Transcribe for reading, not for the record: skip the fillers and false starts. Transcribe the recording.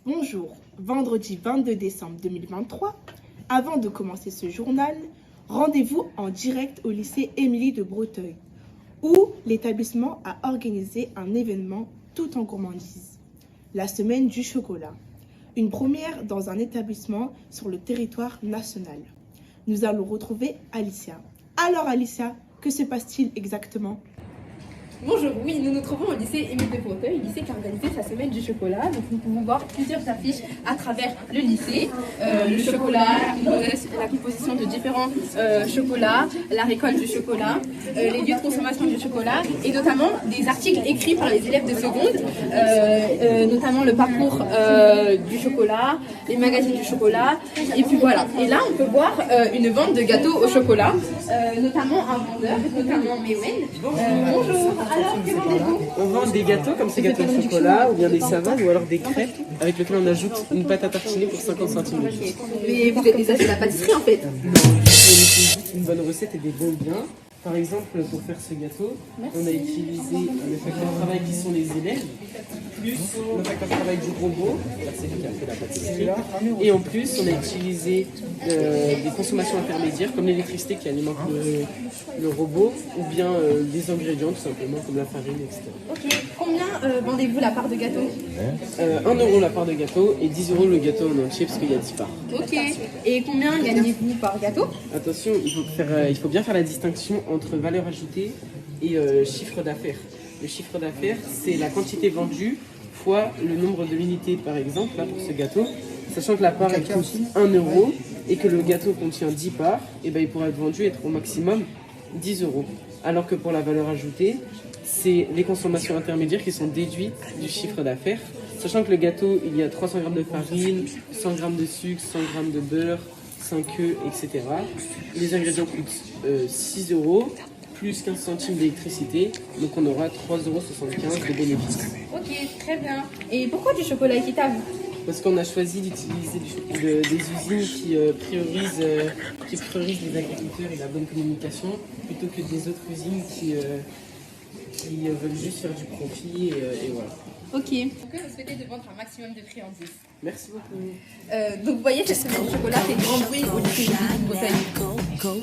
Bonjour, vendredi 22 décembre 2023. Avant de commencer ce journal, rendez-vous en direct au lycée Émilie de Breteuil, où l'établissement a organisé un événement tout en gourmandise, la semaine du chocolat. Une première dans un établissement sur le territoire national. Nous allons retrouver Alicia. Alors Alicia, que se passe-t-il exactement ? Bonjour, oui, nous nous trouvons au lycée Émile de Breteuil, lycée qui a organisé sa semaine du chocolat. Donc nous pouvons voir plusieurs affiches à travers le lycée. Le chocolat, la composition de différents chocolats, la récolte du chocolat, les lieux de consommation du chocolat et notamment des articles écrits par les élèves de seconde, notamment le parcours du chocolat, les magazines du chocolat. Et puis voilà. Et là, on peut voir une vente de gâteaux au chocolat, notamment un vendeur, notamment Mewen. Bonjour. Alors, que vendez-vous ? On vend des gâteaux comme ces gâteaux au chocolat ou bien des savons ou alors des crêpes avec lesquels on ajoute une pâte à tartiner pour 50 centimes. Mais vous êtes des agents de la pâtisserie en fait. Une bonne recette et des bons biens. Par exemple, pour faire ce gâteau, on a utilisé le facteur de travail qui sont les élèves, plus le facteur de travail du robot, c'est lui qui a fait la pâtisserie, et en plus on a utilisé des consommations intermédiaires comme l'électricité qui alimente le robot, ou bien des ingrédients tout simplement comme la farine, etc. Ok, combien vendez-vous la part de gâteau ? 1 euro la part de gâteau et 10 euros le gâteau en entier parce qu'il y a 10 parts. Ok, et combien gagnez-vous par gâteau ? Attention, il faut bien faire la distinction entre valeur ajoutée et chiffre d'affaires. Le chiffre d'affaires, c'est la quantité vendue fois le nombre de l'unité, par exemple, là pour ce gâteau. Sachant que la part elle coûte 1 euro et que le gâteau contient 10 parts, et ben, il pourra être vendu être au maximum 10 euros. Alors que pour la valeur ajoutée, c'est les consommations intermédiaires qui sont déduites du chiffre d'affaires. Sachant que le gâteau, il y a 300 g de farine, 100 g de sucre, 100 g de beurre, 5 œufs, etc. Les ingrédients coûtent 6 euros, plus 15 centimes d'électricité, donc on aura 3,75 euros de bénéfices. Ok, très bien. Et pourquoi du chocolat équitable ? Parce qu'on a choisi d'utiliser des usines qui priorisent les agriculteurs et la bonne communication, plutôt que des autres usines qui veulent juste faire du profit et voilà. Ok. Donc vous souhaitez de vendre un maximum de friandises. Merci beaucoup. Donc vous voyez, cette semaine du chocolat fait grand bruit au lycée Émile de Breteuil.